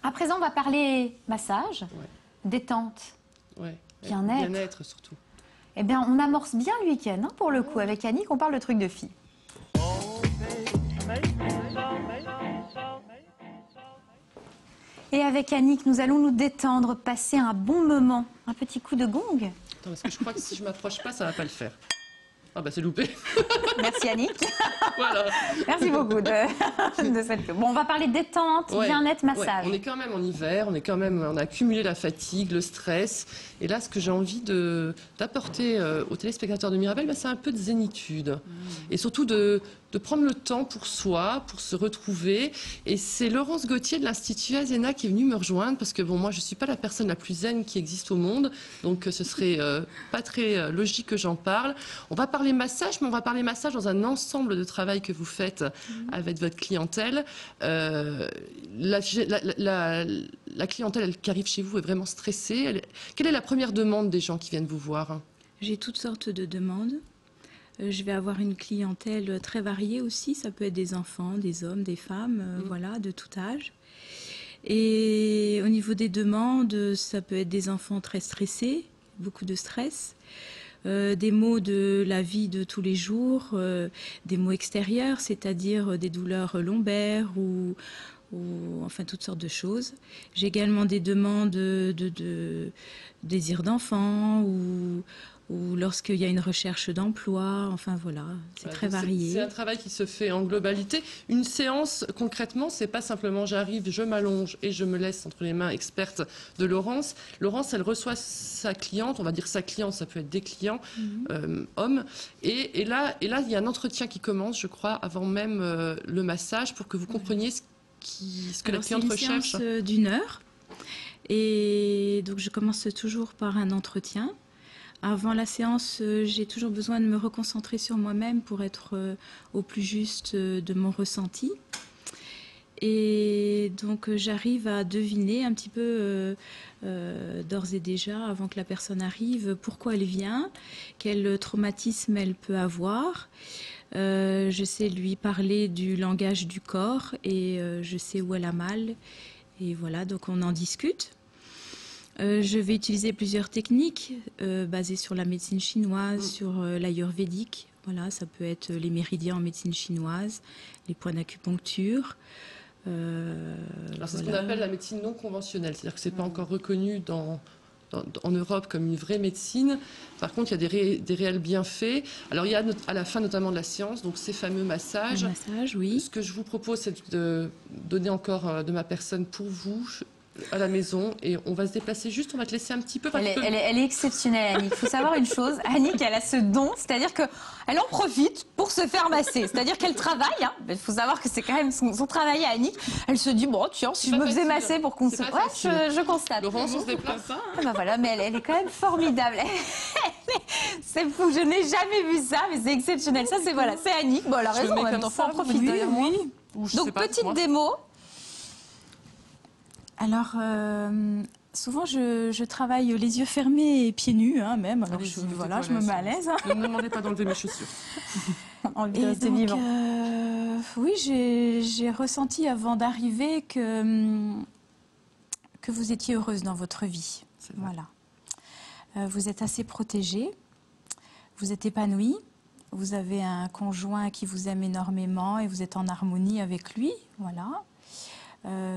À présent, on va parler massage, détente, bien-être. Bien-être surtout. Eh bien, on amorce bien le week-end, hein, pour le coup. Avec Annick, on parle de trucs de filles. Et avec Annick, nous allons nous détendre, passer un bon moment. Un petit coup de gong. Attends, parce que je crois que si je m'approche pas, ça va pas le faire. Ah bah c'est loupé. Merci Annick. Voilà. Merci beaucoup de cette... Bon, on va parler détente, bien-être, massage. On est quand même en hiver, on a accumulé la fatigue, le stress. Et là, ce que j'ai envie d'apporter aux téléspectateurs de Mirabel, c'est un peu de zénitude. Et surtout de prendre le temps pour soi, pour se retrouver. Et c'est Laurence Gauthier de l'Institut Azena qui est venue me rejoindre parce que bon, moi, je suis pas la personne la plus zen qui existe au monde. Donc, ce serait pas très logique que j'en parle. On va parler massage, mais on va parler massage dans un ensemble de travail que vous faites avec votre clientèle. La clientèle qui arrive chez vous est vraiment stressée. Quelle est la première demande des gens qui viennent vous voir? J'ai toutes sortes de demandes. Je vais avoir une clientèle très variée aussi. Ça peut être des enfants, des hommes, des femmes, voilà, de tout âge. Et au niveau des demandes, ça peut être des enfants très stressés, beaucoup de stress. Des maux de la vie de tous les jours, des maux extérieurs, c'est-à-dire des douleurs lombaires ou enfin toutes sortes de choses. J'ai également des demandes de désir d'enfant ou lorsqu'il y a une recherche d'emploi, enfin voilà, c'est très varié. C'est un travail qui se fait en globalité. Une séance, concrètement, c'est pas simplement j'arrive, je m'allonge et je me laisse entre les mains expertes de Laurence. Laurence, elle reçoit sa cliente, on va dire sa cliente, ça peut être des clients, hommes. Et là, il y a un entretien qui commence, je crois, avant même le massage, pour que vous compreniez ce que la cliente recherche. C'est une séance d'1 heure. Et donc, je commence toujours par un entretien. Avant la séance, j'ai toujours besoin de me reconcentrer sur moi-même pour être au plus juste de mon ressenti. Et donc, j'arrive à deviner un petit peu d'ores et déjà, avant que la personne arrive, pourquoi elle vient, quel traumatisme elle peut avoir. Je sais lui parler du langage du corps et je sais où elle a mal. Et voilà, donc on en discute. Je vais utiliser plusieurs techniques basées sur la médecine chinoise, sur l'ayurvédique. Voilà, ça peut être les méridiens en médecine chinoise, les points d'acupuncture. Alors c'est ce qu'on appelle la médecine non conventionnelle, c'est-à-dire que c'est pas encore reconnu en Europe comme une vraie médecine. Par contre, il y a des réels bienfaits. Alors il y a à la fin notamment de la séance, donc ces fameux massages. Un massage, oui. Ce que je vous propose, c'est de donner encore de ma personne pour vous à la maison et on va se déplacer juste, on va te laisser un petit peu. Elle est exceptionnelle, Annick. Il faut savoir une chose, Annick, elle a ce don, c'est-à-dire qu'elle en profite pour se faire masser. C'est-à-dire qu'elle travaille, hein. Il faut savoir que c'est quand même son travail à Annick. Elle se dit, bon, tiens, si je me faisais masser pour qu'on se... Ouais, je constate. Laurence, on se déplace. Ah bah voilà, mais elle est quand même formidable. C'est fou, je n'ai jamais vu ça, mais c'est exceptionnel. Ça, c'est voilà, c'est Annick. Bon, elle a raison, en même temps, faut en profiter. Oui. Donc, petite démo. Alors, souvent, je travaille les yeux fermés et pieds nus, hein, même. Alors, voilà, je me mets à l'aise. Ne me demandez pas d'enlever mes chaussures. Et donc, oui, j'ai ressenti avant d'arriver que vous étiez heureuse dans votre vie. Voilà. Vous êtes assez protégée, vous êtes épanouie, vous avez un conjoint qui vous aime énormément et vous êtes en harmonie avec lui. Voilà.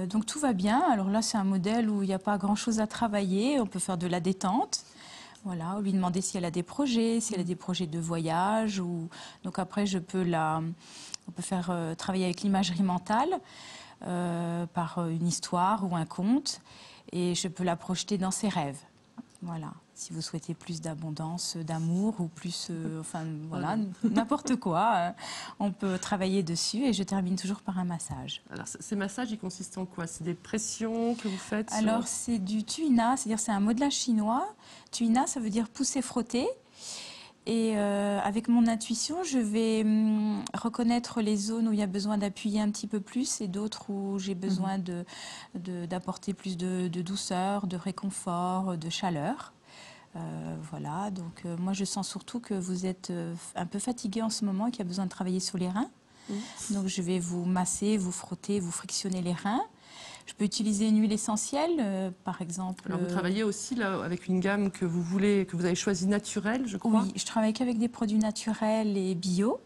Donc tout va bien. Alors là, c'est un modèle où il n'y a pas grand-chose à travailler. On peut faire de la détente. Voilà, lui demander si elle a des projets, si elle a des projets de voyage. Donc après, on peut faire travailler avec l'imagerie mentale par une histoire ou un conte. Et je peux la projeter dans ses rêves. Voilà. Si vous souhaitez plus d'abondance, d'amour ou plus, enfin voilà, n'importe quoi, on peut travailler dessus et je termine toujours par un massage. Alors ces massages, ils consistent en quoi? C'est des pressions que vous faites? Alors c'est du tuina, c'est-à-dire c'est un modelage chinois. Tuina, ça veut dire pousser, frotter. Et avec mon intuition, je vais reconnaître les zones où il y a besoin d'appuyer un petit peu plus et d'autres où j'ai besoin d'apporter plus de douceur, de réconfort, de chaleur. Voilà, donc moi je sens surtout que vous êtes un peu fatigué en ce moment et qu'il y a besoin de travailler sur les reins. Donc je vais vous masser, vous frotter, vous frictionner les reins. Je peux utiliser une huile essentielle, par exemple. Alors, vous travaillez aussi là, avec une gamme que vous avez choisie naturelle, je crois. Oui, je travaille qu'avec des produits naturels et bio.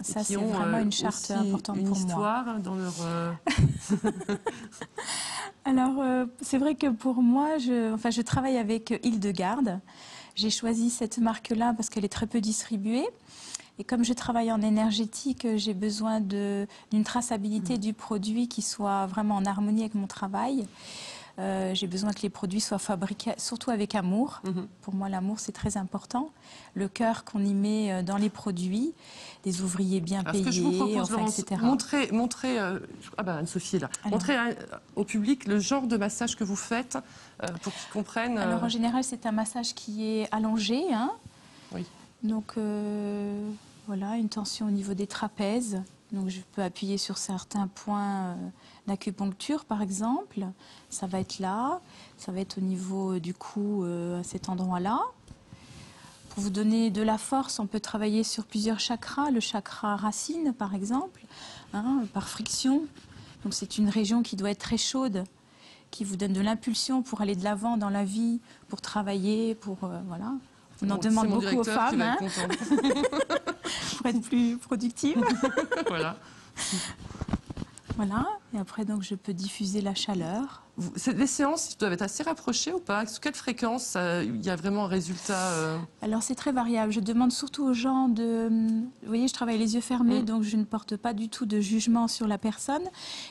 Ça, c'est vraiment une charte importante pour moi. Une histoire dans leur... Alors, c'est vrai que pour moi, je travaille avec Hildegarde. J'ai choisi cette marque-là parce qu'elle est très peu distribuée. Et comme je travaille en énergétique, j'ai besoin d'une traçabilité du produit qui soit vraiment en harmonie avec mon travail. J'ai besoin que les produits soient fabriqués surtout avec amour. Pour moi, l'amour, c'est très important. Le cœur qu'on y met dans les produits, des ouvriers bien payés, ce que je vous propose, Laurence, etc. Montrer Anne-Sophie est là. Alors. Montrer au public le genre de massage que vous faites pour qu'ils comprennent. Alors, en général, c'est un massage qui est allongé. Hein. Oui. Donc, voilà, une tension au niveau des trapèzes. Donc, je peux appuyer sur certains points d'acupuncture, par exemple. Ça va être là. Ça va être au niveau du cou, à cet endroit-là. Pour vous donner de la force, on peut travailler sur plusieurs chakras. Le chakra racine, par exemple, hein, par friction. Donc, c'est une région qui doit être très chaude, qui vous donne de l'impulsion pour aller de l'avant dans la vie, pour travailler, pour... voilà. On en demande beaucoup aux femmes, hein, pour être plus productive. Voilà. Voilà. Et après, donc, je peux diffuser la chaleur. Les séances doivent être assez rapprochées ou pas? Sous quelle fréquence il y a vraiment un résultat Alors, c'est très variable. Je demande surtout aux gens de... Vous voyez, je travaille les yeux fermés, donc je ne porte pas du tout de jugement sur la personne.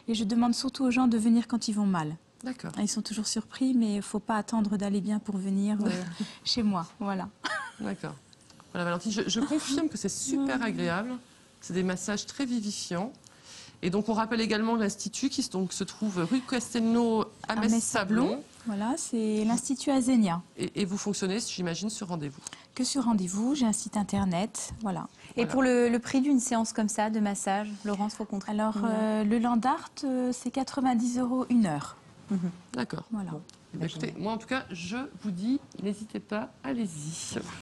Et je demande surtout aux gens de venir quand ils vont mal. D'accord. Ils sont toujours surpris, mais il ne faut pas attendre d'aller bien pour venir chez moi. Voilà. D'accord. Voilà, Valentine, je confirme que c'est super agréable. C'est des massages très vivifiants. Et donc, on rappelle également l'Institut qui se trouve rue Castelnau à Metz-Sablon. Voilà, c'est l'Institut Azenia. Et vous fonctionnez, j'imagine, sur rendez-vous. Que sur rendez-vous, j'ai un site internet, voilà. Et pour le prix d'une séance comme ça, de massage, Laurence, faut qu'on... Alors, le Landart, c'est 90 € une heure. D'accord. Voilà. Bon. Écoutez, moi, en tout cas, je vous dis, n'hésitez pas, allez-y.